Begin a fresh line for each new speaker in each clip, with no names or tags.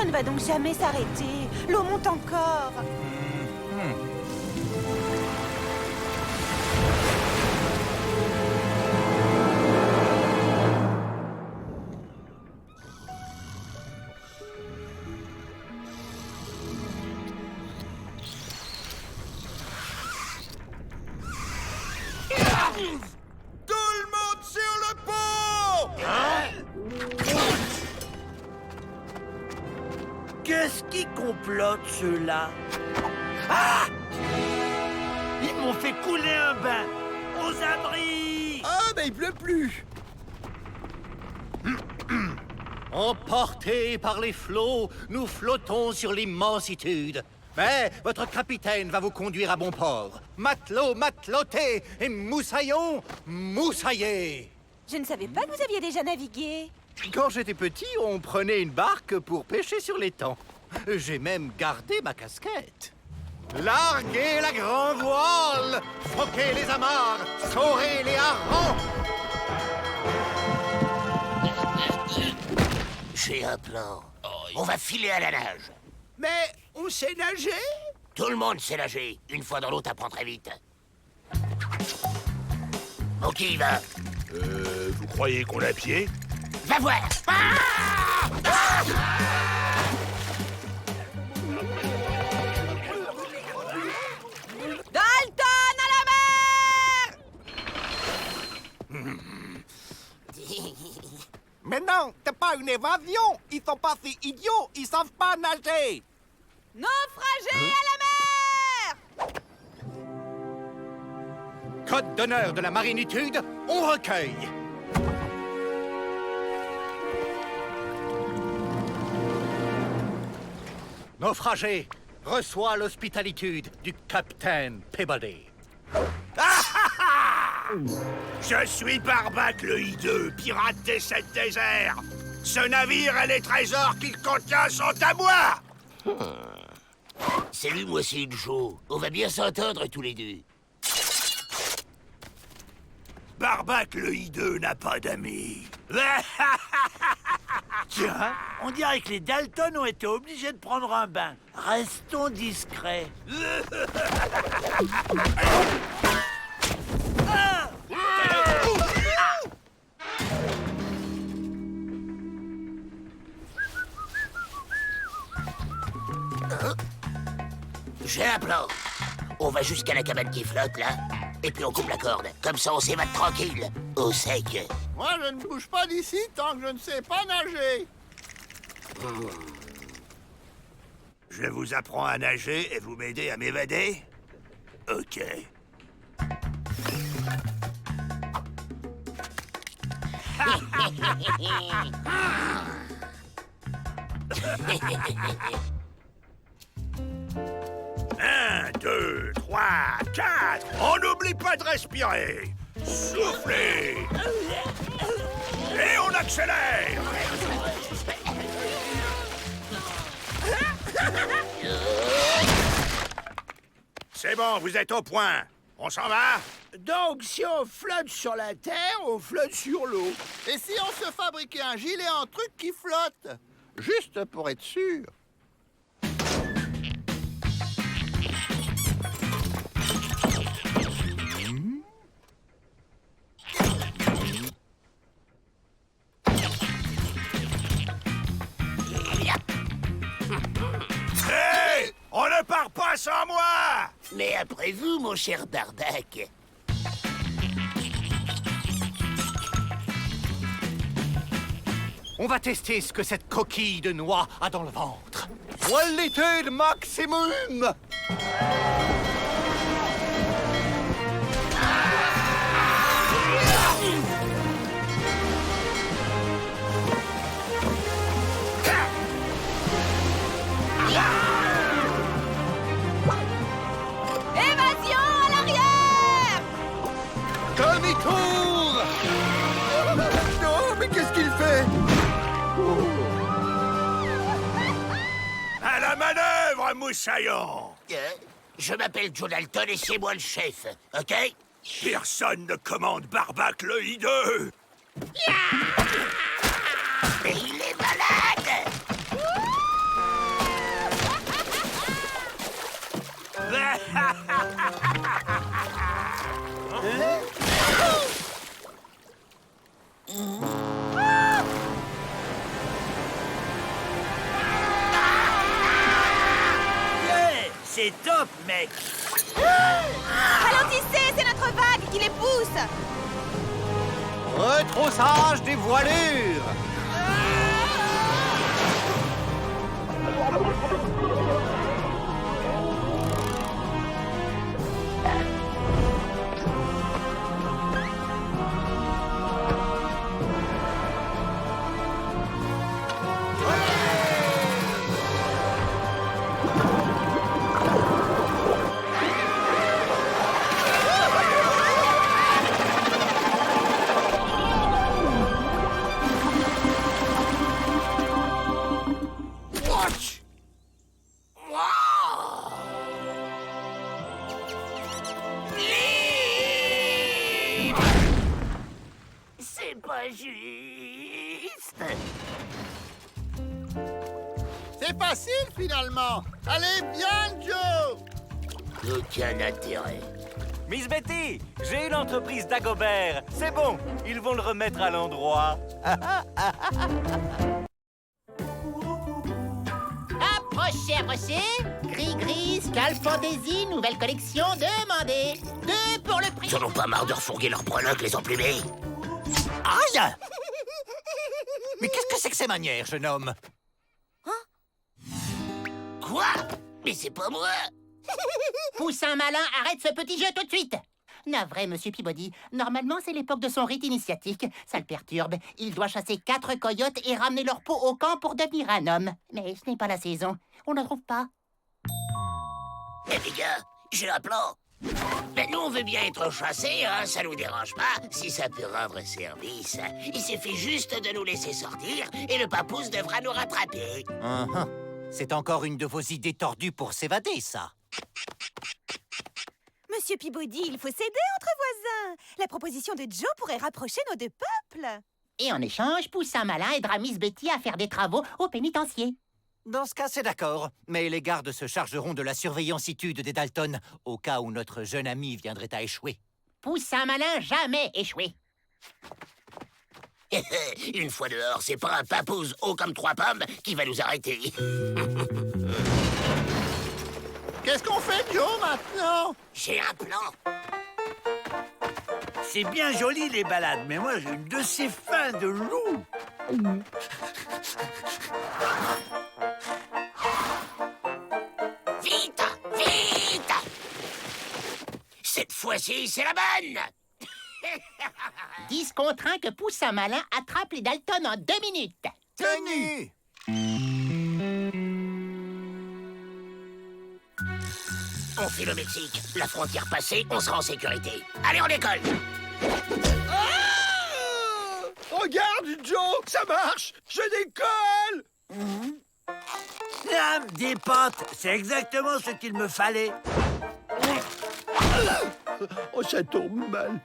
ne va donc jamais s'arrêter. L'eau monte encore.
Tout le monde sur le pont!
Qu'est-ce qui complote, ceux-là? Ah! Ils m'ont fait couler un bain! Aux abris!
Ah, ben il pleut plus!
Emportés par les flots, nous flottons sur l'immensitude. Mais votre capitaine va vous conduire à bon port. Matelot, mateloté et moussaillon, moussaillé.
Je ne savais pas que vous aviez déjà navigué.
Quand j'étais petit, on prenait une barque pour pêcher sur l'étang. J'ai même gardé ma casquette. Larguez la grande voile, foquez les amarres, saurez les harengs.
J'ai un plan. On va filer à la nage.
Mais on sait nager?
Tout le monde sait nager. Une fois dans l'eau, t'apprends très vite. Bon, qui y va?
Vous croyez qu'on a pied?
Va voir!
Dalton à la mer!
Mais non, c'est pas une évasion! Ils sont pas si idiots, ils savent pas nager!
Naufragés à la mer!
Code d'honneur de la marinitude, on recueille. Naufragé, reçois l'hospitalité du capitaine Peabody.
Je suis Barbac le hideux, pirate des 7 déserts. Ce navire et les trésors qu'il contient sont à moi.
Salut, moi c'est Joe. On va bien s'entendre tous les deux.
Barbac le hideux n'a pas d'amis.
Tiens, on dirait que les Dalton ont été obligés de prendre un bain. Restons discrets.
J'ai un plan. On va jusqu'à la cabane qui flotte, là, et puis on coupe la corde. Comme ça, on s'évade tranquille, au sec.
Moi, je ne bouge pas d'ici tant que je ne sais pas nager!
Je vous apprends à nager et vous m'aidez à m'évader? Ok. Un, deux, trois, quatre. On n'oublie pas de respirer. Soufflez. Et on accélère. C'est bon, vous êtes au point. On s'en va?
Donc, si on flotte sur la terre, on flotte sur l'eau.
Et si on se fabriquait un gilet en truc qui flotte? Juste pour être sûr.
Hé! On ne part pas sans moi!
Mais après vous, mon cher Barbac.
On va tester ce que cette coquille de noix a dans le ventre. Qualité de maximum!
Évasion à l'arrière!
Demi-tour!
Non, mais qu'est-ce qu'il fait?
À la manœuvre, moussaillon!
Je m'appelle Joe Dalton et c'est moi le chef, ok?
Personne ne commande Barbac le hideux!
Mais il est malade!
Yeah, c'est top, mec.
Ralentissez, c'est notre vague qui les pousse.
Retroussage des voilures.
Watch. Wow. Libre. C'est pas juste.
C'est facile, finalement. Allez, bien, Joe.
Aucun intérêt.
Miss Betty, j'ai eu l'entreprise Dagobert. C'est bon, ils vont le remettre à l'endroit.
Approchez, approchez. Gris, Scal Fantasy, nouvelle collection demandée. 2 pour le prix.
Ils en ont pas marre de refourguer leurs breloques, les emplumés.
Aïe! Mais qu'est-ce que c'est que ces manières, jeune homme?
Quoi? Mais c'est pas moi.
Poussin malin, arrête ce petit jeu tout de suite. Navré, monsieur Peabody. Normalement, c'est l'époque de son rite initiatique. Ça le perturbe. Il doit chasser 4 coyotes et ramener leur peau au camp pour devenir un homme. Mais ce n'est pas la saison. On ne trouve pas.
Eh les gars, j'ai un plan. Mais nous, on veut bien être chassés, hein, ça nous dérange pas, si ça peut rendre service. Il suffit juste de nous laisser sortir et le papousse devra nous rattraper.
C'est encore une de vos idées tordues pour s'évader, ça.
Monsieur Peabody, il faut s'aider entre voisins. La proposition de Joe pourrait rapprocher nos 2 peuples.
Et en échange, Poussin malin aidera Miss Betty à faire des travaux au pénitencier.
Dans ce cas, c'est d'accord. Mais les gardes se chargeront de la surveillance-itude des Dalton, au cas où notre jeune ami viendrait à échouer.
Poussin malin jamais échoué.
Une fois dehors, c'est pas un papouze haut comme 3 pommes qui va nous arrêter.
Qu'est-ce qu'on fait, Joe, maintenant?
J'ai un plan.
C'est bien joli, les balades, mais moi, j'ai une de ces fins de loup.
Vite! Vite! Cette fois-ci, c'est la bonne!
10 contre 1 que Poussin malin attrape les Dalton en 2 minutes.
Tenu!
On file au Mexique. La frontière passée, on sera en sécurité. Allez, on décolle!
Regarde, Joe, ça marche. Je décolle.
Slam, des potes, c'est exactement ce qu'il me fallait.
Oh, ça tombe mal.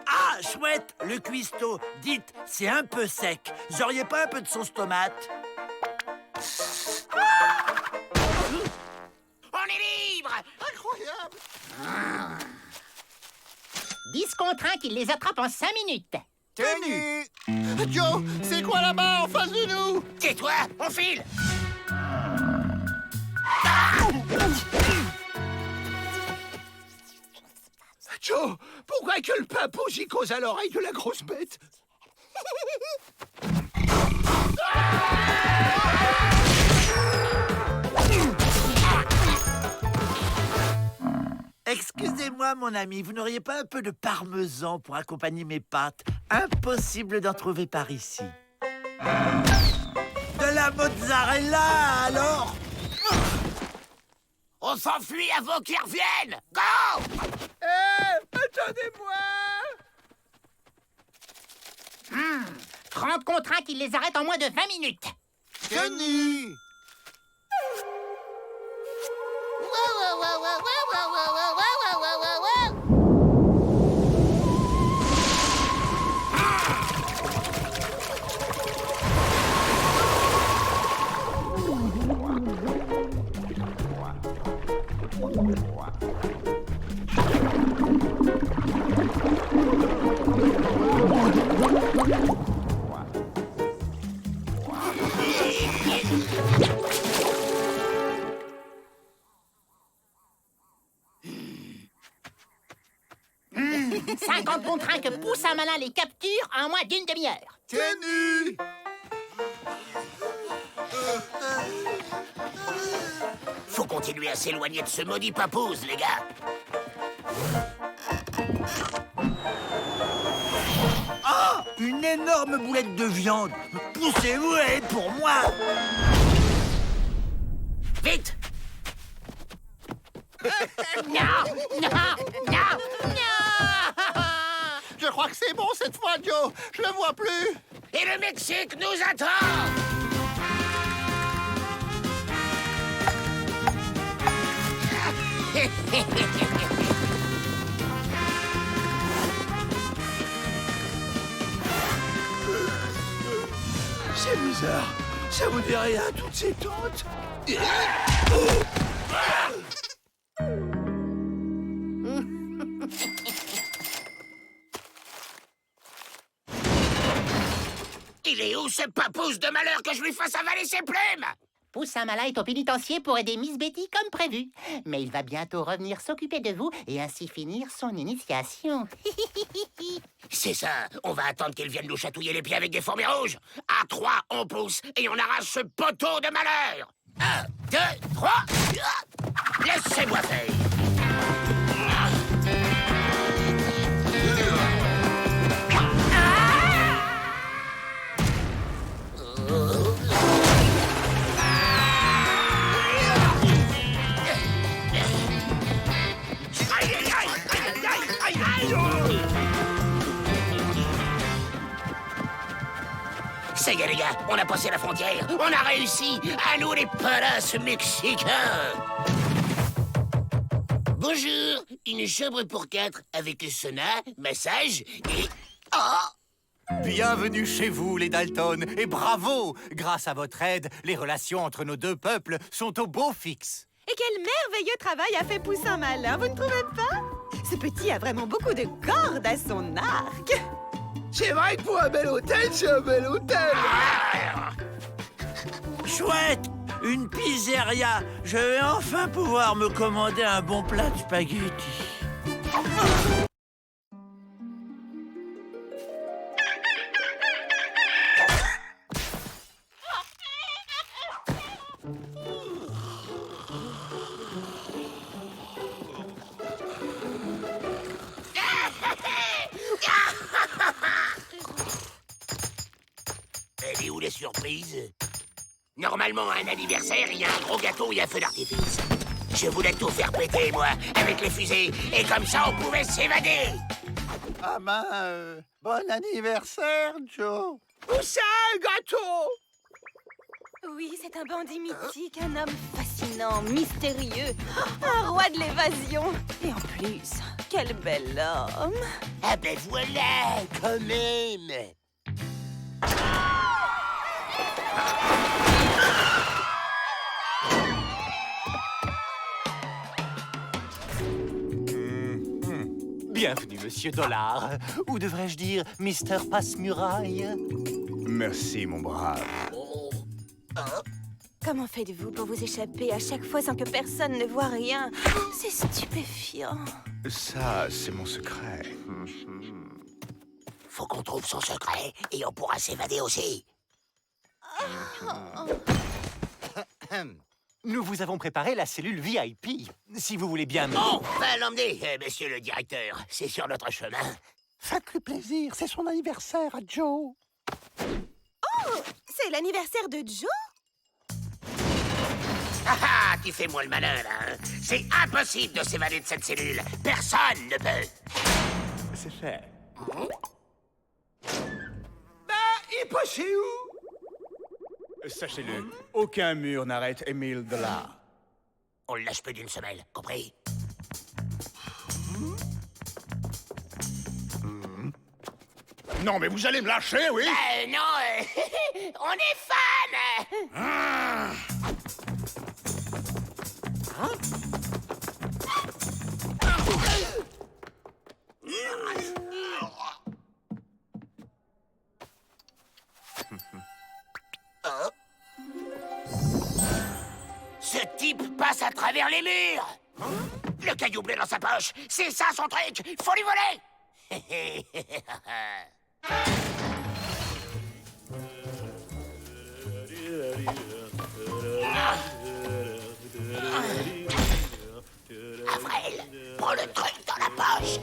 Ah, chouette, le cuistot. Dites, c'est un peu sec. Vous auriez pas un peu de sauce tomate?
On est libre!
Incroyable!
10 contre 1 qu'il les attrape en 5 minutes.
Tenu! Joe, c'est quoi là-bas en face de nous?
Tais-toi, on file!
Joe, pourquoi que le papouze y cause à l'oreille de la grosse bête?
Excusez-moi, mon ami, vous n'auriez pas un peu de parmesan pour accompagner mes pâtes? Impossible d'en trouver par ici. De la mozzarella, alors?
On s'enfuit avant qu'ils reviennent! Go!
Attendez-moi!
30 contre 1 qu'il les arrête en moins de 20 minutes.
Tenu!
50 contre 1 que Poussin Malin les capture en moins d'une demi-heure.
Tenu!
Faut continuer à s'éloigner de ce maudit papouze, les gars.
Ah! Une énorme boulette de viande. Poussez-vous, elle est pour moi.
Vite!
Non, non, non, non.
Je crois que c'est bon cette fois, Joe. Je le vois plus.
Et le Mexique nous attend!
C'est bizarre. Ça vous dit rien, toutes ces tentes?
Il est où ce papouze de malheur que je lui fasse avaler ses plumes?
Poussin Malin est au pénitencier pour aider Miss Betty comme prévu. Mais il va bientôt revenir s'occuper de vous et ainsi finir son initiation.
C'est ça, on va attendre qu'il vienne nous chatouiller les pieds avec des fourmis rouges. À 3, on pousse et on arrache ce poteau de malheur. 1, 2, 3. Laissez-moi faire. Ça y est, les gars, on a passé la frontière. On a réussi, à nous les palaces mexicains. Bonjour, une chambre pour 4 avec sauna, massage et... Oh!
Bienvenue chez vous, les Dalton, et bravo! Grâce à votre aide, les relations entre nos deux peuples sont au beau fixe.
Et quel merveilleux travail a fait Poussin Malin, vous ne trouvez pas? Ce petit a vraiment beaucoup de cordes à son arc.
C'est vrai que pour un bel hôtel, c'est un bel hôtel. Chouette, une pizzeria. Je vais enfin pouvoir me commander un bon plat de spaghettis.
Elle est où la surprise? Normalement, à un anniversaire, il y a un gros gâteau et un feu d'artifice. Je voulais tout faire péter, moi, avec les fusées, et comme ça, on pouvait s'évader.
Ah ben, bon anniversaire, Joe.
Où ça, un gâteau?
Oui, c'est un bandit mythique, un homme fascinant, mystérieux, un roi de l'évasion. Et en plus, quel bel homme.
Ah ben voilà, quand même.
Bienvenue, Monsieur Dollar. Ou devrais-je dire, Mister Passe-Muraille?
Merci, mon brave.
Comment faites-vous pour vous échapper à chaque fois sans que personne ne voit rien? C'est stupéfiant.
Ça, c'est mon secret.
Faut qu'on trouve son secret, et on pourra s'évader aussi.
Nous vous avons préparé la cellule VIP. Si vous voulez bien...
On va l'emmener, monsieur le directeur. C'est sur notre chemin.
Faites-lui plaisir, c'est son anniversaire à Joe.
C'est l'anniversaire de Joe?
Ah ah, tu fais moi le malin, là. Hein? C'est impossible de s'évader de cette cellule. Personne ne peut.
C'est fait.
Il est passé où?
Sachez-le, aucun mur n'arrête Émile Dollar.
On le lâche plus d'une semelle, compris?
Non, mais vous allez me lâcher, oui?
Non, on est fans. Ce type passe à travers les murs. Le caillou bleu dans sa poche, c'est ça son truc. Faut lui voler. Avril, prends le truc dans la poche.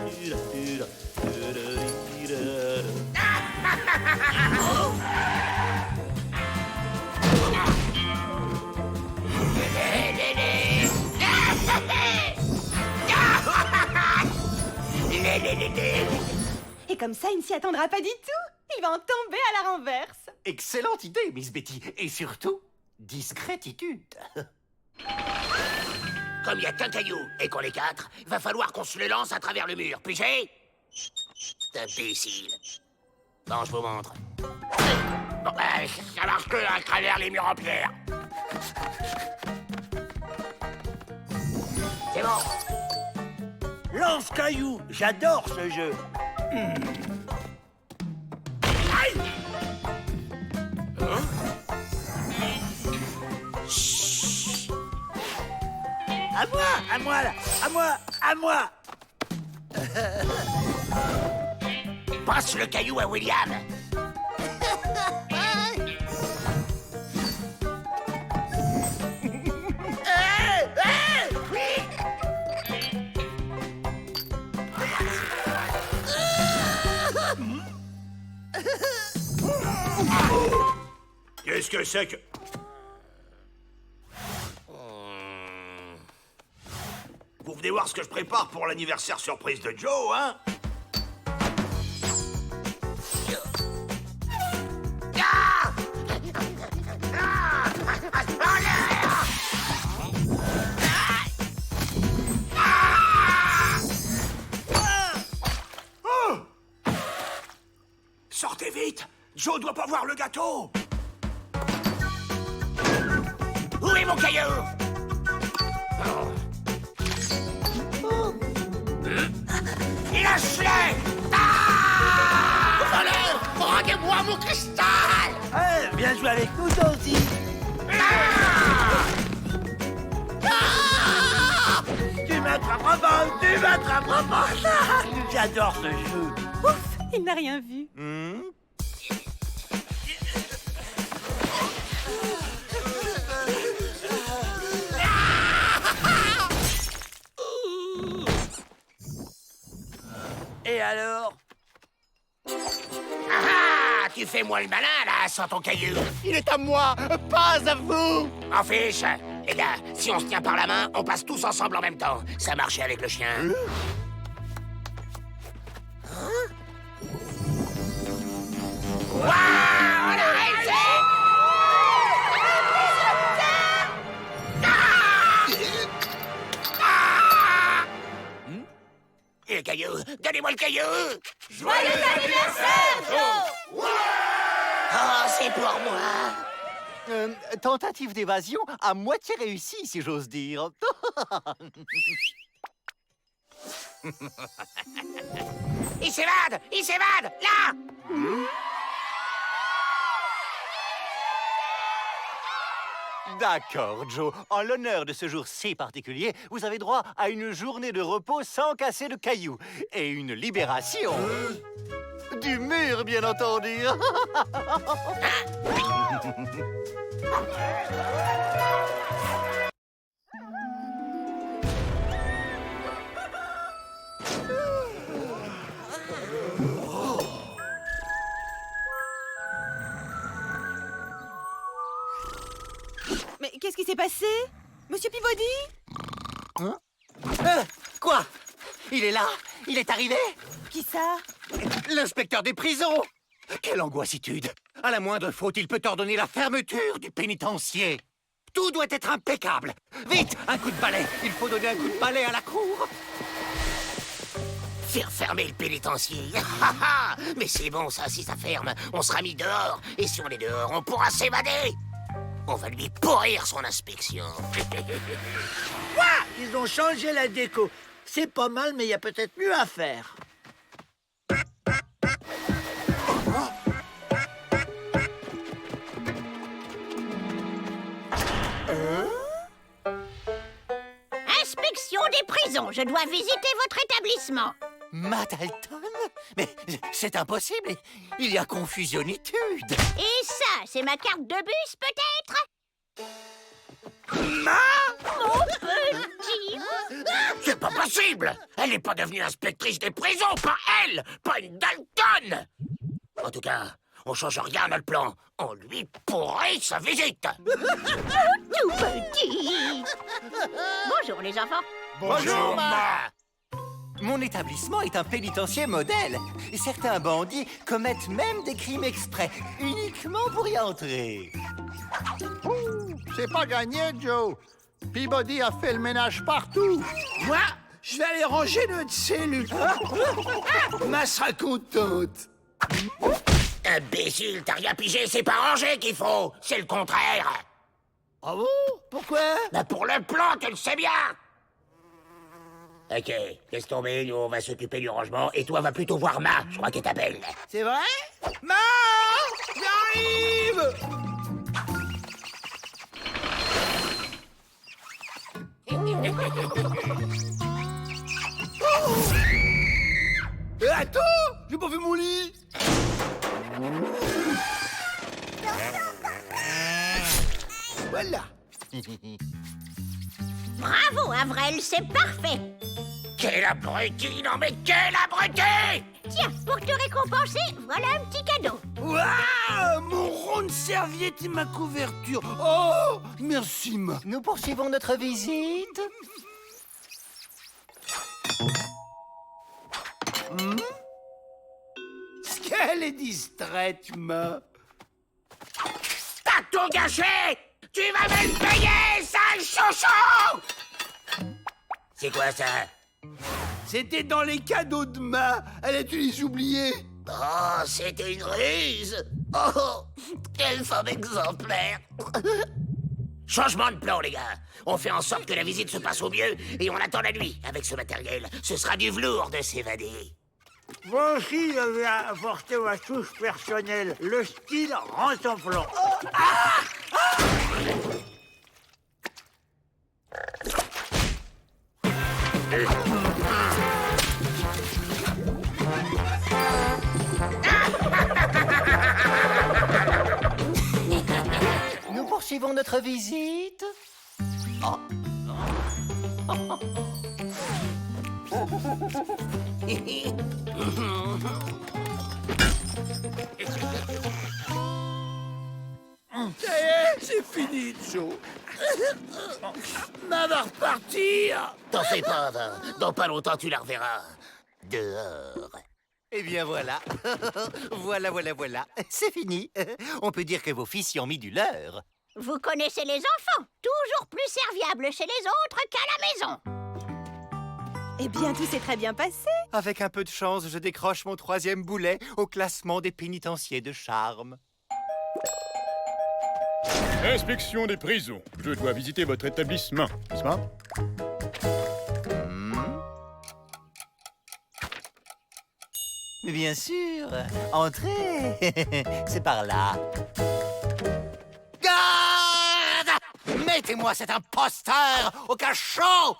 Et comme ça, il ne s'y attendra pas du tout. Il va en tomber à la renverse.
Excellente idée, Miss Betty. Et surtout, discrétitude.
Comme il n'y a qu'un caillou et qu'on est 4, va falloir qu'on se le lance à travers le mur. Pigé? Imbécile. Bon, je vous montre. Bon, ça marche que à travers les murs en pierre. C'est bon.
Lance-caillou, j'adore ce jeu.
Aïe!
À moi là, à moi.
Passe le caillou à William.
Qu'est-ce que c'est que... Vous venez voir ce que je prépare pour l'anniversaire surprise de Joe, hein? Sortez vite! Joe doit pas voir le gâteau!
Où est mon caillou? Lâche-les! Voleur! Rendez-moi mon cristal!
Viens jouer avec nous toi aussi. Tu m'attraperas pas. J'adore ce jeu.
Ouf, il n'a rien vu.
Et alors?
Ah, tu fais moi le malin, là, sans ton caillou.
Il est à moi, pas à vous.
En fiche. Les gars, si on se tient par la main, on passe tous ensemble en même temps. Ça marchait avec le chien. Waouh, on a réussi! Et le caillou, donnez-moi le caillou!
Joyeux anniversaire, Joe!
Oh, c'est pour moi!
Tentative d'évasion à moitié réussie, si j'ose dire.
Il s'évade! Il s'évade! Là!
D'accord, Joe. En l'honneur de ce jour si particulier, vous avez droit à une journée de repos sans casser de cailloux. Et une libération. Du mur, bien entendu.
Mais qu'est-ce qui s'est passé? Monsieur Peabody?
Quoi? Il est là? Il est arrivé?
Qui ça?
L'inspecteur des prisons! Quelle angoissitude! À la moindre faute, il peut ordonner la fermeture du pénitencier. Tout doit être impeccable. Vite, un coup de balai. Il faut donner un coup de balai à la cour.
Faire fermer le pénitencier. Mais c'est bon, ça, si ça ferme, on sera mis dehors. Et si on est dehors, on pourra s'évader. On va lui pourrir son inspection.
Ils ont changé la déco. C'est pas mal, mais il y a peut-être mieux à faire.
Inspection des prisons. Je dois visiter votre établissement.
Matt Alton? Mais c'est impossible. Il y a confusionnitude.
Et ça, c'est ma carte de bus, peut-être? Mon petit.
C'est pas possible! Elle n'est pas devenue inspectrice des prisons, pas elle! Pas une Dalton! En tout cas, on change rien à notre plan. On lui pourrit sa visite!
Tout petit. Bonjour, les enfants.
Bonjour, Ma. Mon établissement est un pénitencier modèle. Certains bandits commettent même des crimes exprès, uniquement pour y entrer.
C'est pas gagné, Joe. Peabody a fait le ménage partout.
Moi, je vais aller ranger notre cellule. Ma sera contente.
Imbécile, t'as rien pigé, c'est pas rangé qu'il faut! C'est le contraire!
Ah bon? Pourquoi?
Bah pour le plan, tu le sais bien! Ok, laisse tomber, nous on va s'occuper du rangement, et toi va plutôt voir Ma, je crois qu'elle t'appelle.
C'est vrai? Ma! J'arrive! Attends! J'ai pas fait mon lit! Voilà!
Bravo, Avril, c'est parfait.
Quel abruti! Non mais quel abruti!
Tiens, pour te récompenser, voilà un petit cadeau.
Waouh! Mon rond de serviette et ma couverture! Oh! Merci, Ma!
Nous poursuivons notre visite.
Qu'elle est distraite, Ma!
T'as tout gâché! Tu vas me le payer, sale chouchou! C'est quoi ça?
C'était dans les cadeaux de Ma! Elle a-tu les oubliés?
Oh, c'était une ruse! Oh, quelle femme exemplaire! Changement de plan, les gars! On fait en sorte que la visite se passe au mieux et on attend la nuit. Avec ce matériel, ce sera du velours de s'évader.
Moi aussi, j'avais apporté ma touche personnelle. Le style rend son plan.
Nous poursuivons notre visite.
Ça y est, c'est fini, Joe! Ma va repartir!
T'en fais pas, va. Dans pas longtemps, tu la reverras. Dehors.
Eh bien voilà. voilà. C'est fini. On peut dire que vos fils y ont mis du leur.
Vous connaissez les enfants, toujours plus serviables chez les autres qu'à la maison.
Eh bien, tout s'est très bien passé.
Avec un peu de chance, je décroche mon 3e boulet au classement des pénitenciers de charme.
Inspection des prisons. Je dois visiter votre établissement, n'est-ce pas?
Bien sûr. Entrez. C'est par là. Garde! Mettez-moi cet imposteur au cachot!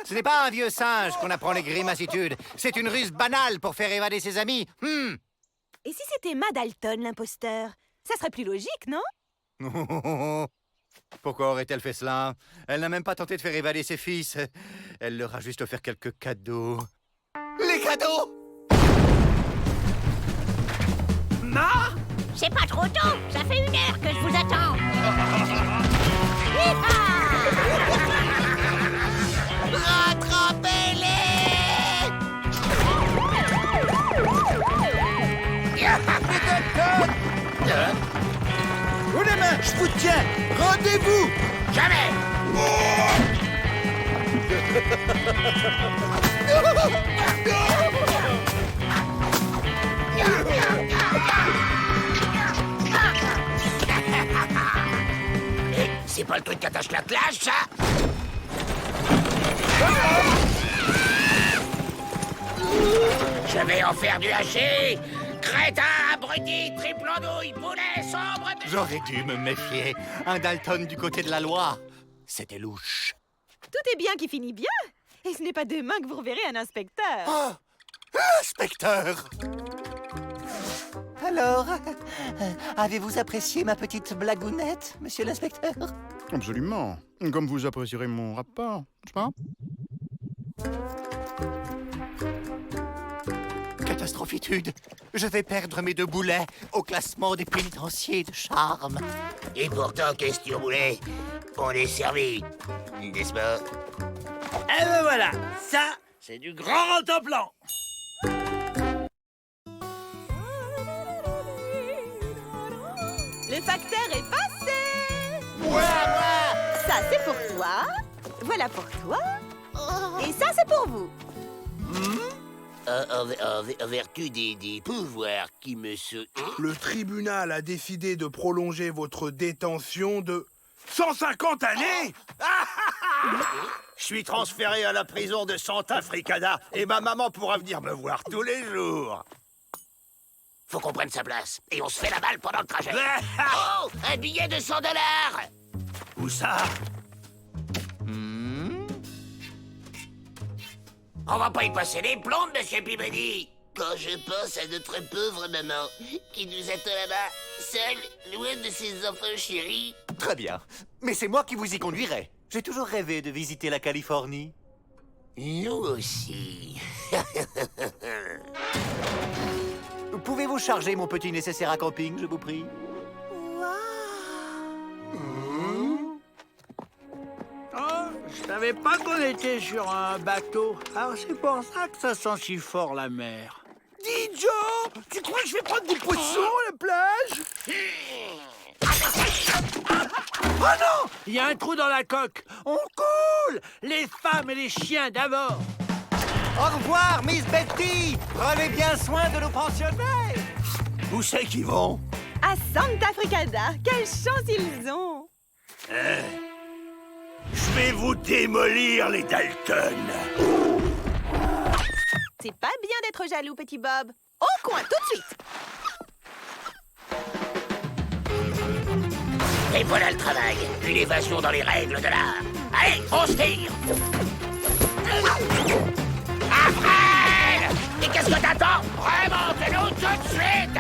Ce n'est pas un vieux singe qu'on apprend les grimacitudes. C'est une ruse banale pour faire évader ses amis.
Et si c'était Ma Dalton, l'imposteur? Ça serait plus logique, non?
Pourquoi aurait-elle fait cela? Elle n'a même pas tenté de faire évader ses fils. Elle leur a juste offert quelques cadeaux. Les cadeaux!
Ma!
C'est pas trop tôt, ça fait 1 heure que je vous attends. Hi-ha!
Rattrapez-les!
Oh les mains, je vous tiens! Rendez-vous!
Jamais! C'est pas le truc qu'attache la classe, ça? Je vais en faire du haché! Crétin, abruti, triple andouille, poulet, sombre...
J'aurais dû me méfier. Un Dalton du côté de la loi. C'était louche.
tout est bien qui finit bien. Et ce n'est pas demain que vous reverrez un inspecteur.
Oh, inspecteur!
Alors, avez-vous apprécié ma petite blagounette, monsieur l'inspecteur?
Absolument. Comme vous apprécierez mon rapport, n'est-ce pas?
Catastrophitude! Je vais perdre mes 2 boulets au classement des pénitenciers de charme.
Et pourtant, question boulet, on est servi, n'est-ce pas?
Eh ben voilà, ça, c'est du grand plan.
Le facteur est passé. Ça, c'est pour toi. Voilà pour toi. Et ça, c'est pour vous.
En vertu des pouvoirs qui me se...
Le tribunal a décidé de prolonger votre détention de 150 années.
Je suis transféré à la prison de Santa Fricada et ma maman pourra venir me voir tous les jours.
Faut qu'on prenne sa place. Et on se fait la balle pendant le trajet. Oh, un billet de 100 $.
Où ça?
On va pas y passer les plombs, monsieur Peabody. Quand je pense à notre pauvre maman, qui nous attend là-bas, seule, loin de ses enfants chéris.
Très bien. Mais c'est moi qui vous y conduirai. J'ai toujours rêvé de visiter la Californie.
Nous aussi.
Pouvez-vous charger mon petit nécessaire à camping, je vous prie?
Oh, je savais pas qu'on était sur un bateau. Alors c'est pour ça que ça sent si fort la mer.
Dis, Joe, tu crois que je vais prendre des poissons à la plage?
Oh non! Il y a un trou dans la coque. On coule! Les femmes et les chiens d'abord.
Au revoir, Miss Betty! Prenez bien soin de nos pensionnaires!
Où c'est qu'ils vont?
À Santa Fricada. Quelle chance ils ont.
Je vais vous démolir, les Dalton.
C'est pas bien d'être jaloux, petit Bob. Au coin, tout de suite.
Et voilà le travail. Une évasion dans les règles de l'art. Allez, on se tire. Alfred! Et qu'est-ce que t'attends? Remonte-nous tout de suite!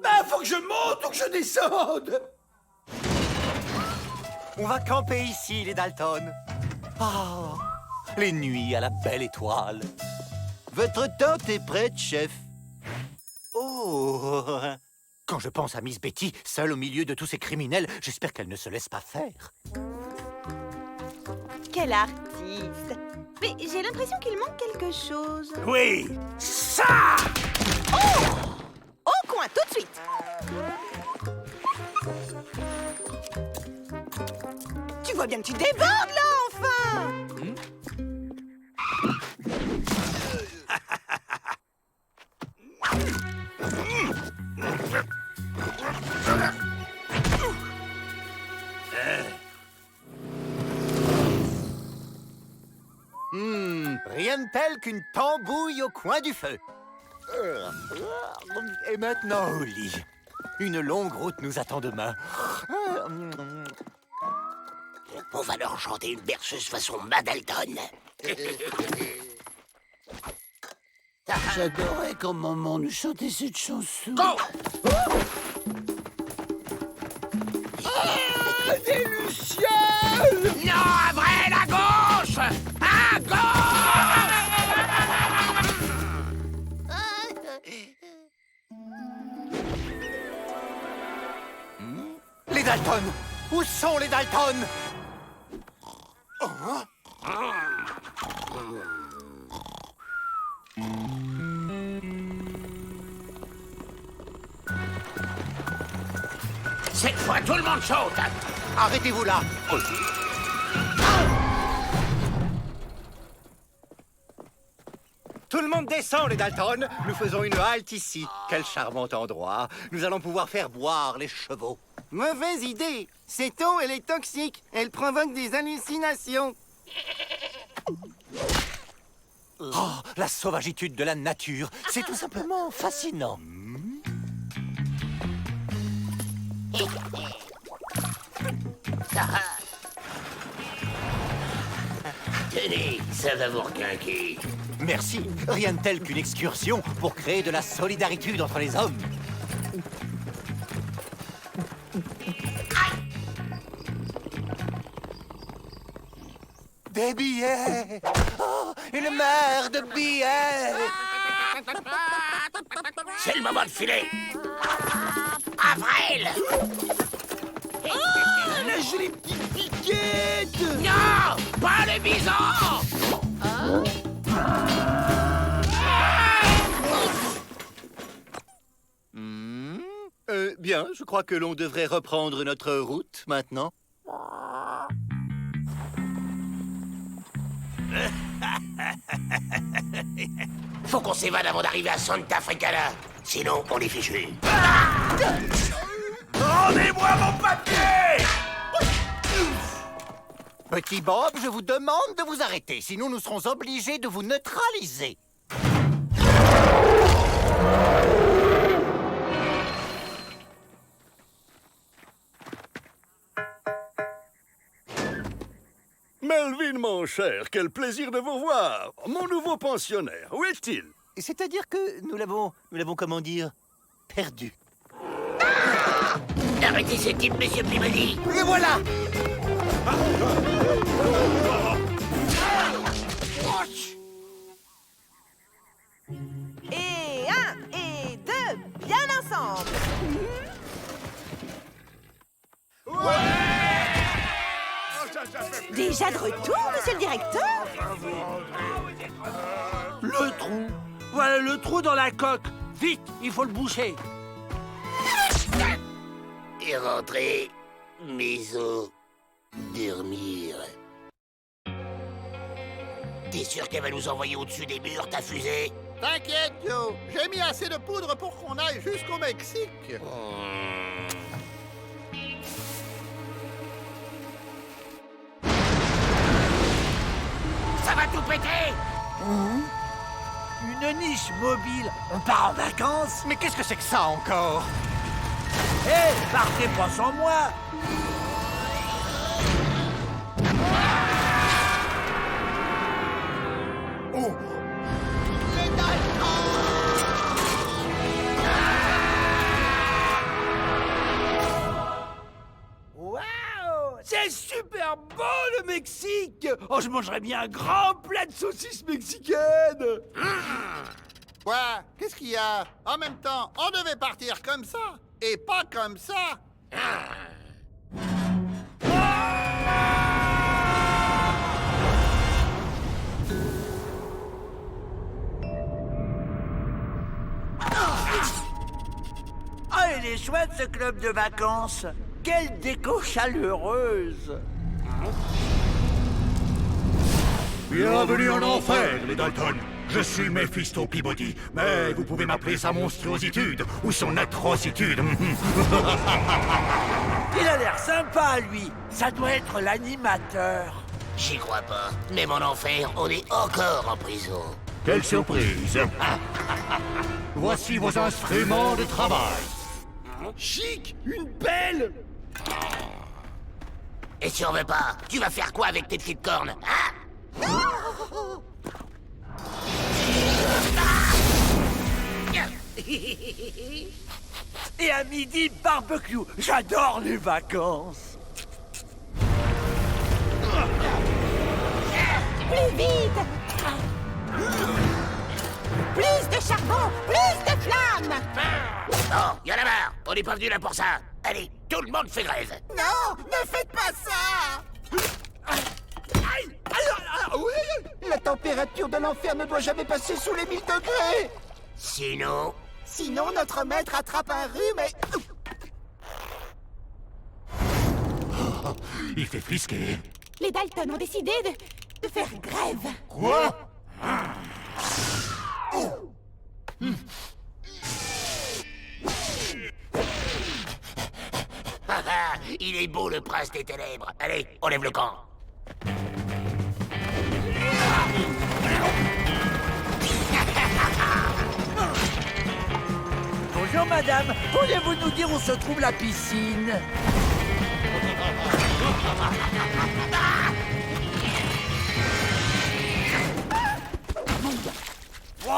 Ah, faut que je monte ou que je descende?
On va camper ici, les Dalton. Ah, les nuits à la belle étoile. Votre tente est prête, chef. Oh, quand je pense à Miss Betty, seule au milieu de tous ces criminels, j'espère qu'elle ne se laisse pas faire.
Quel artiste. Mais j'ai l'impression qu'il manque quelque chose.
Oui, ça!
Au coin, tout de suite. Tu vois bien que tu débordes, là, enfin.
Rien de tel qu'une tambouille au coin du feu. Et maintenant au lit. Une longue route nous attend demain.
On va leur chanter une berceuse façon Madalton.
J'adorais quand maman nous chantait cette chanson.
Go! Non, à vrai, la gauche! À gauche!
Les Dalton! Où sont les Dalton?
Cette fois, tout le monde saute!
Arrêtez-vous là! Tout le monde descend, les Dalton. Nous faisons une halte ici. Quel charmant endroit. Nous allons pouvoir faire boire les chevaux.
Mauvaise idée. Cette eau, elle est toxique. Elle provoque des hallucinations.
Oh, la sauvagitude de la nature. C'est tout simplement fascinant.
Tenez, ça va vous requinquer.
Merci. Rien de tel qu'une excursion pour créer de la solidarité entre les hommes. Des billets! Oh, une mer de billets!
C'est le moment de filer. Avril!
La jolie petite piquette!
Non! Pas le bison!
Bien, je crois que l'on devrait reprendre notre route maintenant.
Faut qu'on s'évade avant d'arriver à Santa Fricana. Sinon, on est fichu.
Rendez-moi mon papier!
Petit Bob, je vous demande de vous arrêter, sinon nous serons obligés de vous neutraliser.
Melvin, mon cher, quel plaisir de vous voir. Mon nouveau pensionnaire, où est-il?
C'est-à-dire que nous l'avons, comment dire, perdu.
Arrêtez ce type, monsieur Peabody.
Et voilà!
Et 1 et 2, bien ensemble. Déjà de retour, monsieur le directeur?
Le trou. Voilà le trou dans la coque. Vite, il faut le boucher.
Et rentrer, maison, dormir. T'es sûr qu'elle va nous envoyer au-dessus des murs, ta fusée?
T'inquiète, Joe. J'ai mis assez de poudre pour qu'on aille jusqu'au Mexique.
Ça va tout péter!
Une niche mobile. On part en vacances?
Mais qu'est-ce que c'est que ça encore?
Hé, partez pas sans moi.
Oh!
Waouh! C'est super bon le Mexique! Oh, je mangerais bien un grand plat de saucisses mexicaines!
Quoi? Qu'est-ce qu'il y a? En même temps, on devait partir comme ça, et pas comme ça.
Ah, il est chouette ce club de vacances! Quelle déco chaleureuse!
Bienvenue en enfer, les Dalton. Je suis Mephisto Peabody, mais vous pouvez m'appeler sa monstruositude ou son atrocitude.
Il a l'air sympa, lui. Ça doit être l'animateur.
J'y crois pas. Même en enfer, on est encore en prison.
Quelle surprise. Voici vos instruments de travail.
Chic, une pelle.
Et si on veut pas, tu vas faire quoi avec tes petites cornes, hein?
Et à midi, barbecue. J'adore les vacances.
Plus vite! Plus de charbon, plus de flammes!
Oh, y'en a marre. On n'est pas venu là pour ça. Allez, tout le monde fait grève.
Non, ne faites pas ça! La température de l'enfer ne doit jamais passer sous les 1000 degrés!
Sinon...
Sinon, notre maître attrape un rhume et...
Oh, il fait frisquer.
Les Dalton ont décidé de faire grève.
Quoi?
Il est beau le prince des ténèbres. Allez, on lève le camp.
Bonjour, madame. Pourriez-vous nous dire où se trouve la piscine?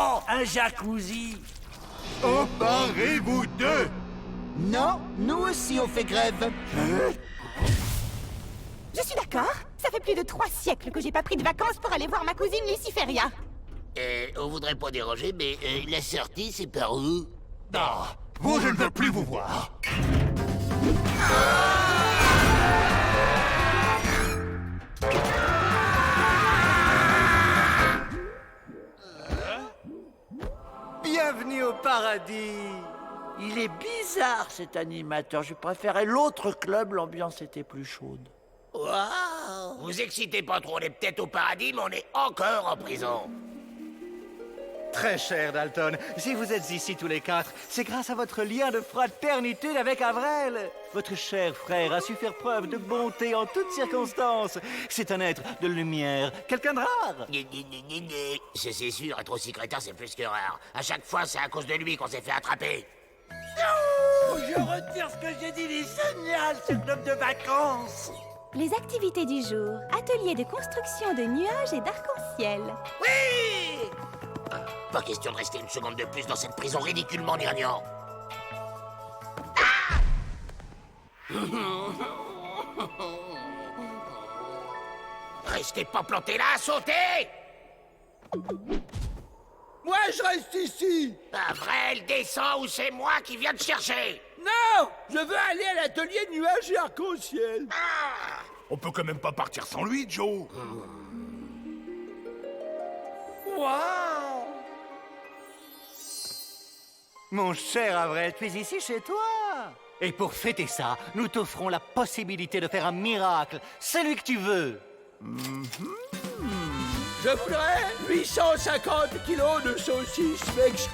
Oh, un jacuzzi.
Emparez-vous d'eux!
Non, nous aussi on fait grève.
Je suis d'accord. Ça fait plus de 3 siècles que j'ai pas pris de vacances pour aller voir ma cousine Luciferia.
On voudrait pas déranger, mais la sortie, c'est par où?
Ah, vous, je ne veux plus vous voir.
Bienvenue au paradis. Il est bizarre cet animateur. Je préférais l'autre club, l'ambiance était plus chaude.
Waouh! Vous excitez pas trop, on est peut-être au paradis, mais on est encore en prison.
Très cher Dalton, si vous êtes ici tous les 4, c'est grâce à votre lien de fraternité avec Avrel. Votre cher frère a su faire preuve de bonté en toutes circonstances. C'est un être de lumière, quelqu'un de rare.
C'est sûr, être aussi crétin, c'est plus que rare. À chaque fois, c'est à cause de lui qu'on s'est fait attraper.
Non! Je retire ce que j'ai dit, il est génial ce club de vacances!
Les activités du jour. Atelier de construction de nuages et d'arc-en-ciel.
Oui! Pas question de rester une seconde de plus dans cette prison ridiculement gnangnan. Restez pas plantés là, sautez!
Moi, je reste ici!
Avrel, descends ou c'est moi qui viens te chercher!
Non! Je veux aller à l'atelier nuages et arc-en-ciel!
On peut quand même pas partir sans lui, Joe.
Waouh!
Mon cher Avrel, tu es ici chez toi. Et pour fêter ça, nous t'offrons la possibilité de faire un miracle, celui que tu veux.
Je voudrais 850 kilos de saucisses Mex.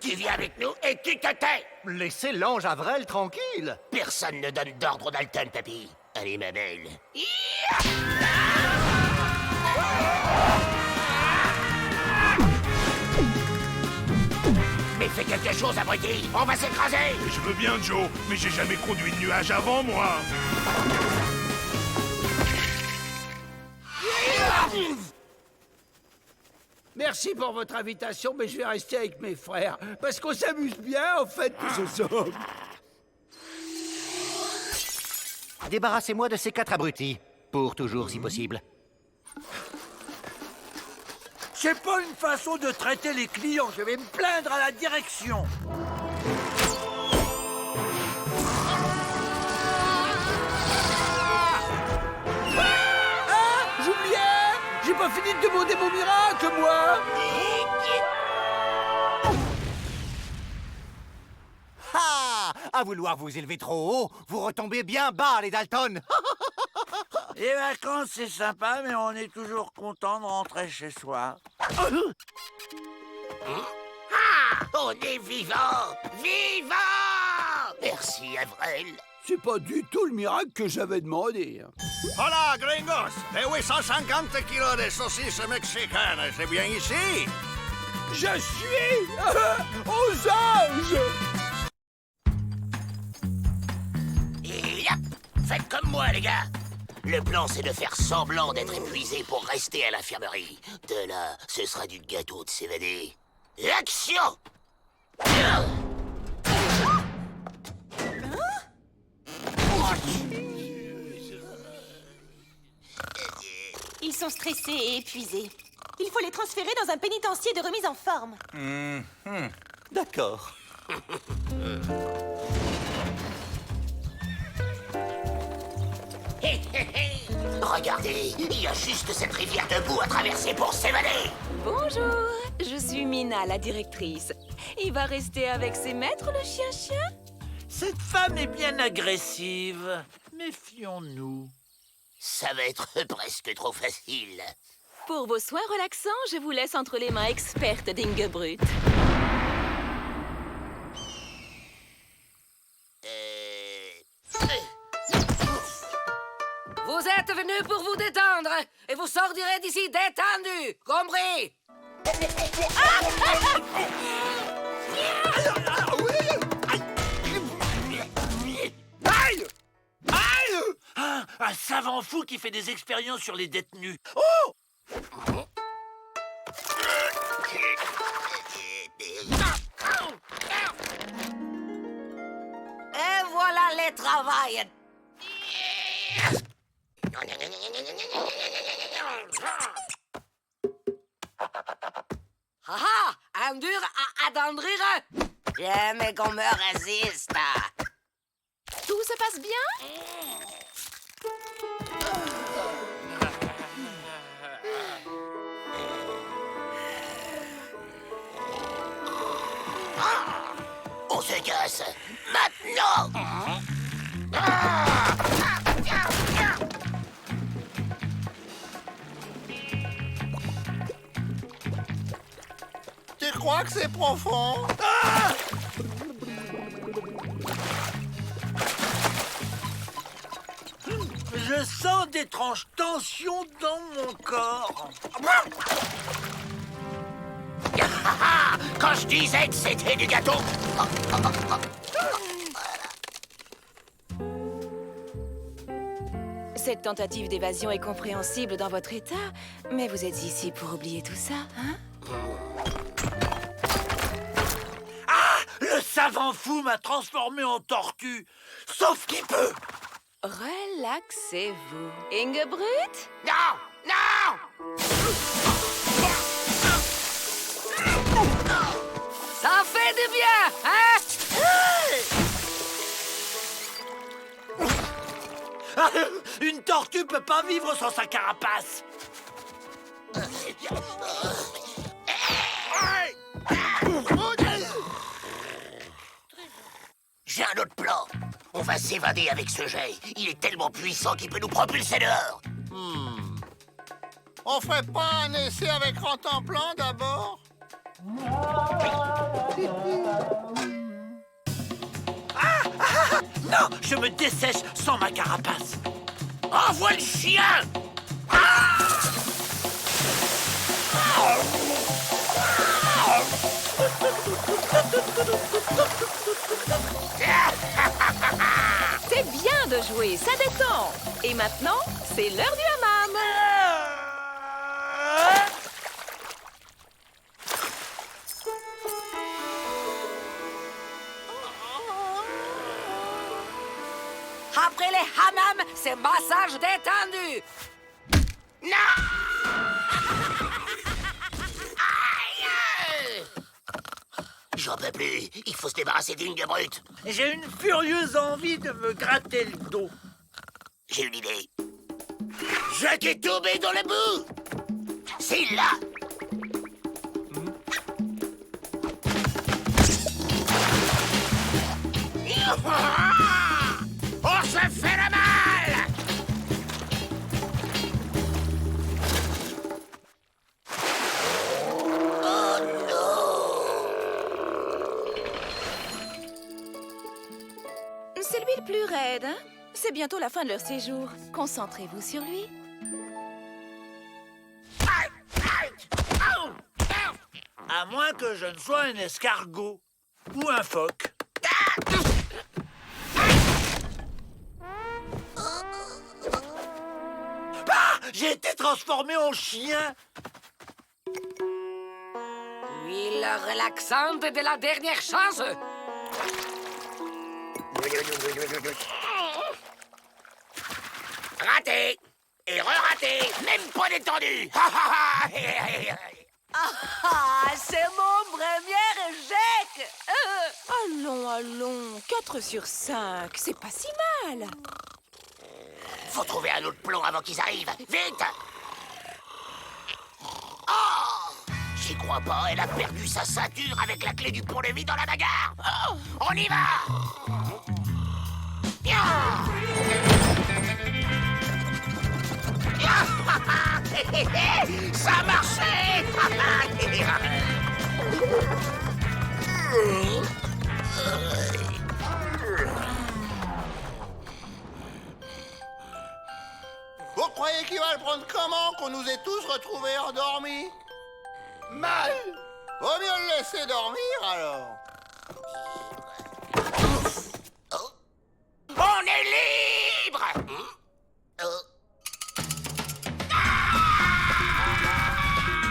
Tu viens avec nous et tu te tais!
Laissez l'ange Avrel tranquille.
Personne ne donne d'ordre au Dalton, papy. Allez, ma belle. Mais fais quelque chose, abruti! On va s'écraser!
Je veux bien, Joe, mais j'ai jamais conduit de nuage avant, moi.
Merci pour votre invitation, mais je vais rester avec mes frères. Parce qu'on s'amuse bien, en fait, tous ensemble.
Débarrassez-moi de ces 4 abrutis. Pour toujours, si possible.
C'est pas une façon de traiter les clients. Je vais me plaindre à la direction. Ah! J'oubliais! J'ai pas fini de demander mon miracle, moi!
Ah! À vouloir vous élever trop haut, vous retombez bien bas, les Dalton.
Les vacances, c'est sympa, mais on est toujours content de rentrer chez soi.
Ah! On est vivant! Vivant! Merci, Avrel.
C'est pas du tout le miracle que j'avais demandé.
Hola, gringos! Les 850 kilos de saucisses mexicaines, c'est bien ici?
Je suis aux anges!
Et hop! Faites comme moi, les gars! Le plan, c'est de faire semblant d'être épuisé pour rester à l'infirmerie. De là, ce sera du gâteau de s'évader. Action!
Ils sont stressés et épuisés. Il faut les transférer dans un pénitencier de remise en forme.
D'accord.
Hé, hé, hé! Regardez, il y a juste cette rivière de boue à traverser pour s'évader.
Bonjour, je suis Mina, la directrice. Il va rester avec ses maîtres, le chien-chien?
Cette femme est bien agressive. Méfions-nous.
Ça va être presque trop facile.
Pour vos soins relaxants, je vous laisse entre les mains expertes d'Ingebrut.
Vous êtes venus pour vous détendre et vous sortirez d'ici détendu, compris?
Aïe! Aïe! Ah, un savant fou qui fait des expériences sur les détenus. Oh!
Et voilà les travail. Haha, un dur à attendrir. J'aime qu'on me résiste.
Tout se passe bien?
On se casse maintenant.
Tu crois que c'est profond?
Je sens d'étranges tensions dans mon corps.
Quand je disais que c'était du gâteau.
Cette tentative d'évasion est compréhensible dans votre état, mais vous êtes ici pour oublier tout ça, hein?
Ah! Le savant fou m'a transformé en tortue. Sauf qu'il peut.
Relaxez-vous. Ingebrüt?
Non! Non!
Ça fait du bien, hein?
Une tortue peut pas vivre sans sa carapace.
J'ai un autre plan. On va s'évader avec ce jet. Il est tellement puissant qu'il peut nous propulser dehors.
On ferait pas un essai avec Rantanplan d'abord?
Non, je me dessèche sans ma carapace.
Envoie le chien!
C'est bien de jouer, ça détend. Et maintenant, c'est l'heure du hammam.
Après les hammams, c'est massage détendu.
J'en peux plus. Il faut se débarrasser d'Ingebrüt.
J'ai une furieuse envie de me gratter le dos.
J'ai une idée. Je t'ai tombé dans la boue. C'est là. On se fait le mal. Oh non.
C'est lui le plus raide, hein? C'est bientôt la fin de leur séjour. Concentrez-vous sur lui.
À moins que je ne sois un escargot ou un phoque. Ah! J'ai été transformé en chien.
L'huile relaxante de la dernière chance.
Raté. Et re-raté. Même pas détendu.
C'est mon premier échec. Allons, 4 sur 5, c'est pas si mal.
Faut trouver un autre plan avant qu'ils arrivent. Vite! Oh! J'y crois pas, elle a perdu sa ceinture avec la clé du pont-levis dans la bagarre. Oh, on y va! Ça a marché!
Vous croyez qu'il va le prendre comment qu'on nous ait tous retrouvés endormis? Mal! Vaut mieux le laisser dormir alors.
On est libre!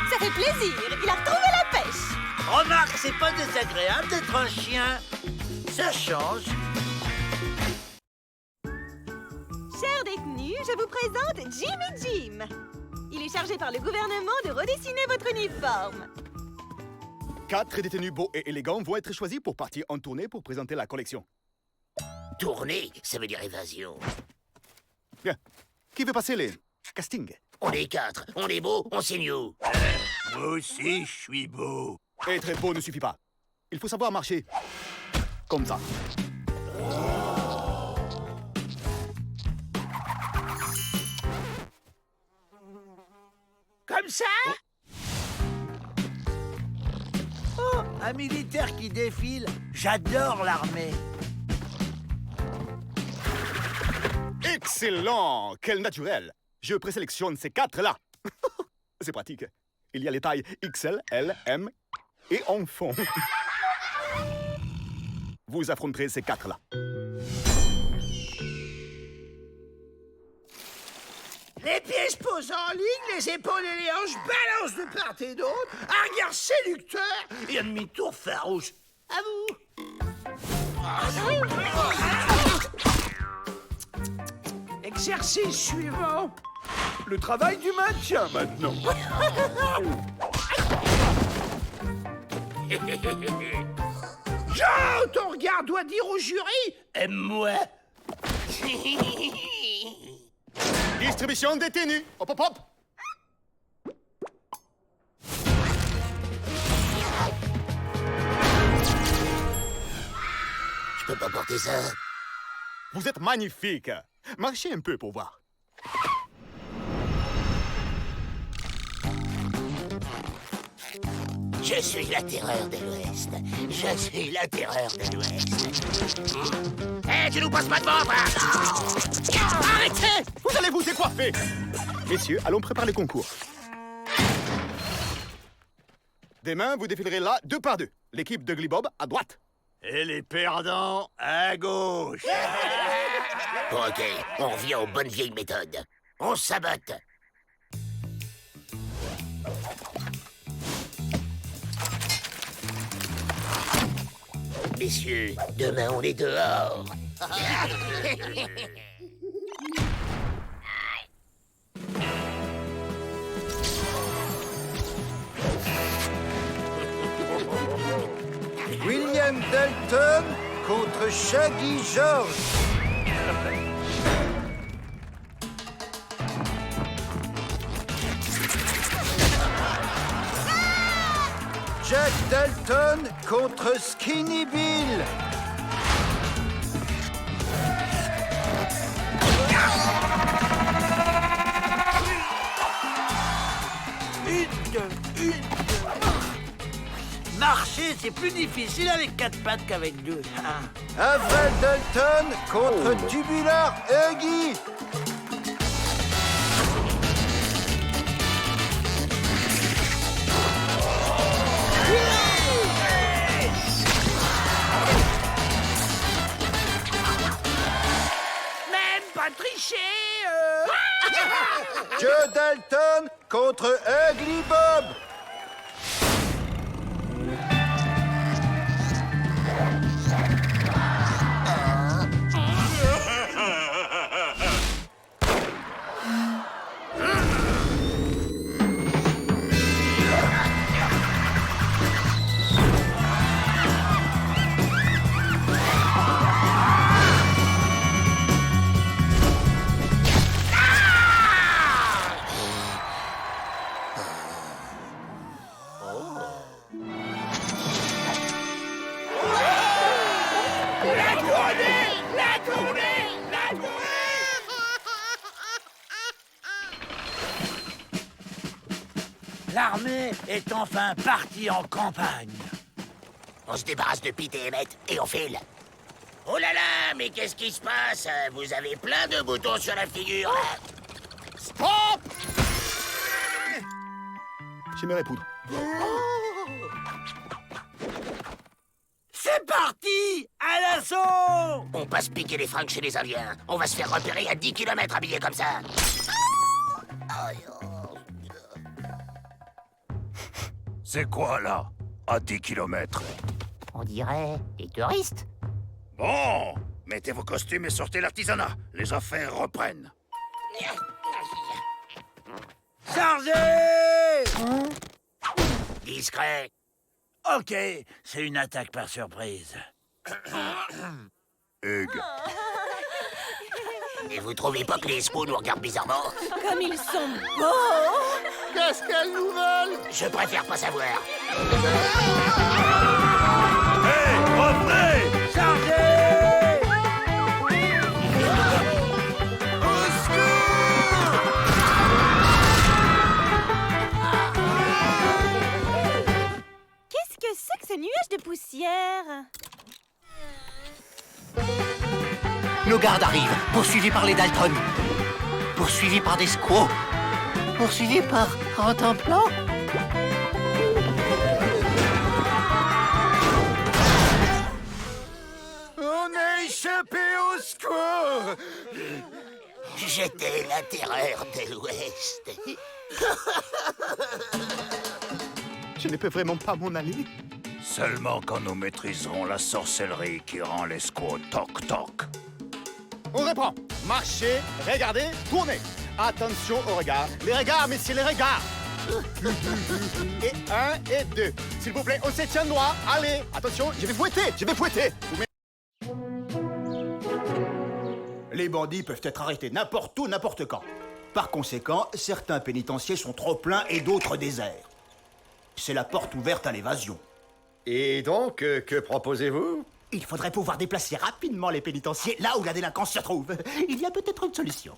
Ça fait plaisir, il a retrouvé la pêche.
Remarque, c'est pas désagréable d'être un chien. Ça change.
Chers détenus, je vous présente Jimmy Jim. Il est chargé par le gouvernement de redessiner votre uniforme.
4 détenus beaux et élégants vont être choisis pour partir en tournée pour présenter la collection.
Tournée, ça veut dire évasion.
Bien. Qui veut passer les castings?
On est 4, on est beau, on signe où?
Moi aussi, je suis beau.
Être beau ne suffit pas. Il faut savoir marcher comme ça.
Comme ça? Oh, un militaire qui défile. J'adore l'armée.
Excellent! Quel naturel! Je présélectionne ces 4-là. C'est pratique. Il y a les tailles XL, L, M et en fond. Vous affronterez ces 4-là.
Les pieds se posent en ligne, les épaules et les hanches balancent de part et d'autre. Un regard séducteur et un demi-tour farouche. À vous. Exercice suivant.
Le travail du maintien, maintenant.
Jean, ton regard doit dire au jury, aime-moi.
Distribution détenus. Hop, hop, hop.
Je peux pas porter ça.
Vous êtes magnifique. Marchez un peu pour voir.
Je suis la terreur de l'Ouest. Je suis la terreur de l'Ouest. Hé, tu nous passes pas devant, toi!
Arrêtez! Vous allez vous décoiffer! Messieurs, allons préparer le concours. Demain, vous défilerez là 2 par 2. L'équipe de Glibob à droite.
Et les perdants à gauche.
Bon, ok, on revient aux bonnes vieilles méthodes. On sabote. Messieurs, demain on est dehors.
William Dalton contre Shaggy George. Jack Dalton contre Skinny Bill.
Marcher, c'est plus difficile avec 4 pattes qu'avec 2.
Avril Dalton contre Tubular Huggy.
Même pas tricher.
Joe Dalton contre Ugly Bob.
L'armée est enfin partie en campagne.
On se débarrasse de Pete et Emmett et on file. Oh là là, mais qu'est-ce qui se passe? Vous avez plein de boutons sur la figure.
Stop! J'aimerais poudre.
C'est parti! À l'assaut!
On passe piquer les fringues chez les Indiens. On va se faire repérer à 10 km habillés comme ça.
C'est quoi, là? À 10 km.
On dirait des touristes.
Bon, mettez vos costumes et sortez l'artisanat. Les affaires reprennent.
Chargez!
Discret.
Ok, c'est une attaque par surprise.
Hugues.
Et vous trouvez pas que les espoirs nous regardent bizarrement?
Comme ils sont beaux!
Qu'est-ce qu'elles nous veulent?
Je préfère pas savoir.
Hé, revenez!
Chargez!
Au secours!
Qu'est-ce que c'est que ce nuage de poussière?
Nos gardes arrivent, poursuivis par les Dalton. Poursuivis par des squaws. Poursuivis par Rentemplant.
On a échappé au squaw!
J'étais la terreur de l'Ouest.
Je ne peux vraiment pas m'en aller.
Seulement quand nous maîtriserons la sorcellerie qui rend les squaws toc-toc.
On reprend. Marchez, regardez, tournez. Attention au regard. Les regards, messieurs, les regards. Et 1 et 2. S'il vous plaît, on se tient droit. Allez, attention, je vais fouetter, je vais fouetter.
Les bandits peuvent être arrêtés n'importe où, n'importe quand. Par conséquent, certains pénitenciers sont trop pleins et d'autres déserts. C'est la porte ouverte à l'évasion.
Et donc, que proposez-vous?
Il faudrait pouvoir déplacer rapidement les pénitenciers là où la délinquance se trouve. Il y a peut-être une solution.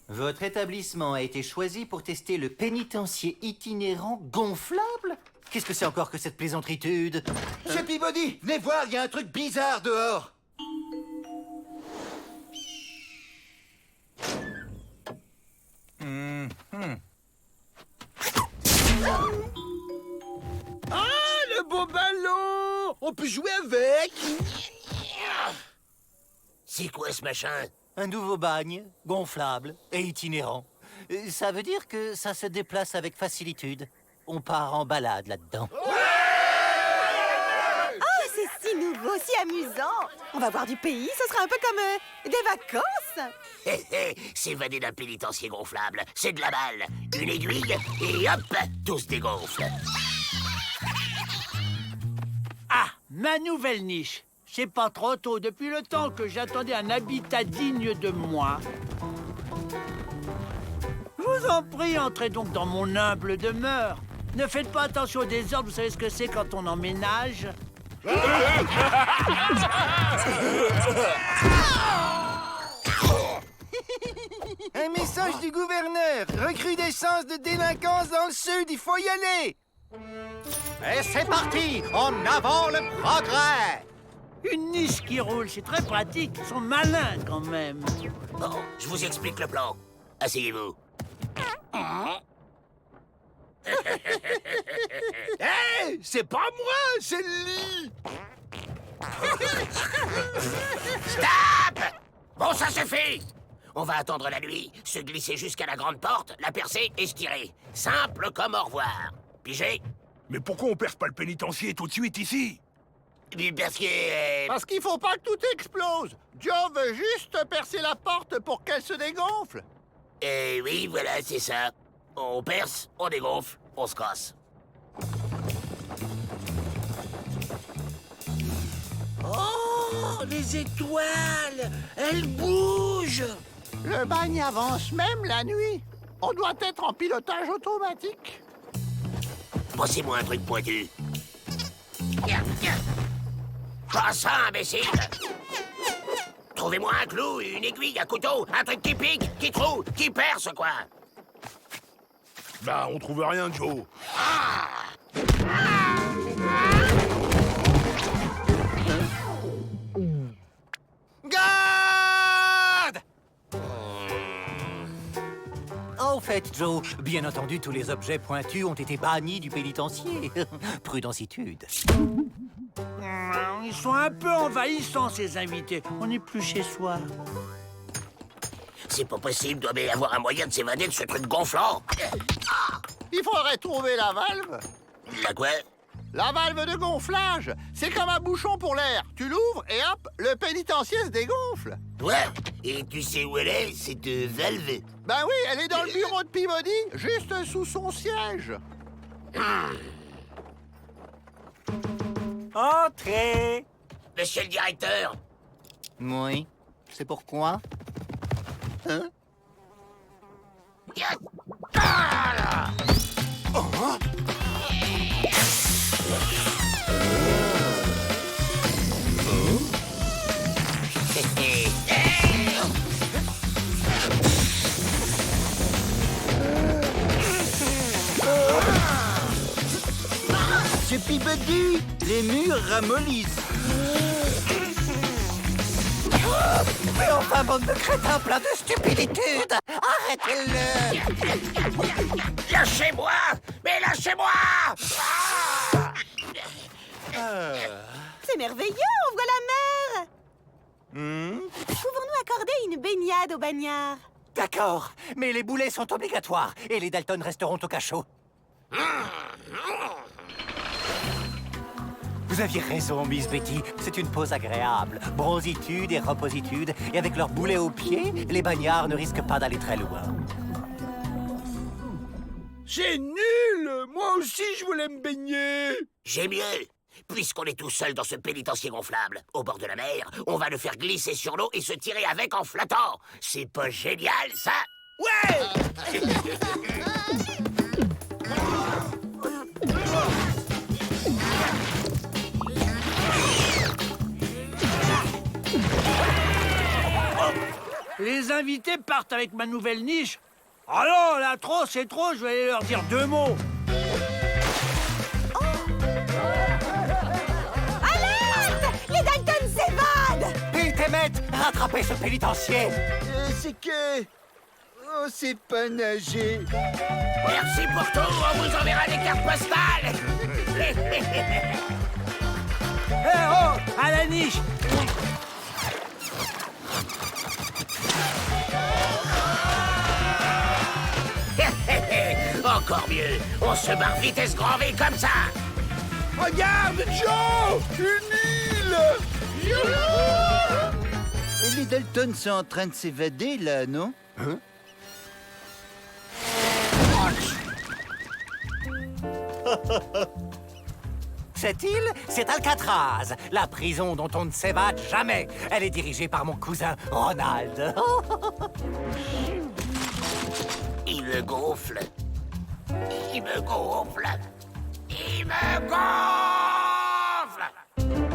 Votre établissement a été choisi pour tester le pénitencier itinérant gonflable? Qu'est-ce que c'est encore que cette plaisanteritude? Monsieur Peabody, venez voir, il y a un truc bizarre dehors.
Ah, le beau ballon! On peut jouer avec!
C'est quoi ce machin?
Un nouveau bagne, gonflable et itinérant. Ça veut dire que ça se déplace avec facilitude. On part en balade là-dedans.
Ah, c'est si nouveau, si amusant! On va voir du pays, ce sera un peu comme des vacances!
S'évader d'un pénitencier gonflable, c'est de la balle. Une aiguille, et hop, tout se dégonfle.
Ah, ma nouvelle niche. C'est pas trop tôt. Depuis le temps que j'attendais un habitat digne de moi. Je vous en prie, entrez donc dans mon humble demeure. Ne faites pas attention au désordre, vous savez ce que c'est quand on emménage.
Un message du gouverneur. Recrudescence de délinquance dans le sud, il faut y aller.
Et c'est parti! En avant le progrès!
Une niche qui roule, c'est très pratique. Ils sont malins quand même.
Bon, je vous explique le plan. Asseyez-vous.
Hé, c'est pas moi, c'est le lit.
Stop! Bon, ça suffit! On va attendre la nuit, se glisser jusqu'à la grande porte, la percer et se tirer. Simple comme au revoir. Pigé?
Mais pourquoi on perce pas le pénitencier tout de suite ici?
Parce que...
Parce qu'il faut pas que tout explose. Joe veut juste percer la porte pour qu'elle se dégonfle.
oui, voilà, c'est ça. On perce, on dégonfle, on se casse.
Oh, les étoiles! Elles bougent!
Le bagne avance même la nuit. On doit être en pilotage automatique.
Passez-moi un truc pointu. Pas ça, imbécile! Trouvez-moi un clou, une aiguille, un couteau, un truc qui pique, qui troue, qui perce, quoi!
Bah, on trouve rien, Joe.
Garde! En fait, Joe, bien entendu, tous les objets pointus ont été bannis du pénitencier. Prudencitude.
Ils sont un peu envahissants, ces invités. On n'est plus chez soi.
C'est pas possible, doit bien y avoir un moyen de s'évader de ce truc gonflant.
Il faudrait trouver la valve.
La quoi?
La valve de gonflage, c'est comme un bouchon pour l'air. Tu l'ouvres et hop, le pénitencier se dégonfle.
Ouais, et tu sais où elle est, cette valve?
Ben oui, elle est dans le bureau de Peabody, juste sous son siège.
Entrez!
Monsieur le directeur.
Oui. C'est pourquoi?
Hein?
Monsieur Peabody, les murs ramollissent.
Mais enfin, bande de crétins plein de stupiditude! Arrêtez-le!
Lâchez-moi! Mais lâchez-moi!
C'est merveilleux, on voit la mer. Pouvons-nous accorder une baignade au bagnard?
D'accord, mais les boulets sont obligatoires et les Dalton resteront au cachot. Vous aviez raison, Miss Betty. C'est une pause agréable. Bronzitude et repositude. Et avec leurs boulets aux pieds, les bagnards ne risquent pas d'aller très loin.
C'est nul! Moi aussi, je voulais me baigner!
J'ai mieux. Puisqu'on est tout seul dans ce pénitencier gonflable, au bord de la mer, on va le faire glisser sur l'eau et se tirer avec en flottant. C'est pas génial, ça? Ouais!
Les invités partent avec ma nouvelle niche. Ah non, là, trop, c'est trop, je vais aller leur dire 2 mots.
Alerte! Les Dalton s'évadent!
Pete et Met, rattrapez ce pénitencier!
C'est que... Oh, c'est pas nager.
Merci pour tout, on vous enverra des cartes postales.
Eh oh, à la niche.
Encore mieux, on se barre vitesse grand V comme ça.
Regarde, Joe! Une île! Et les Dalton sont en train de s'évader, là, non? Hein?
Cette île, c'est Alcatraz, la prison dont on ne s'évade jamais. Elle est dirigée par mon cousin Ronald.
Il me gonfle. Il me gonfle. Il me gonfle.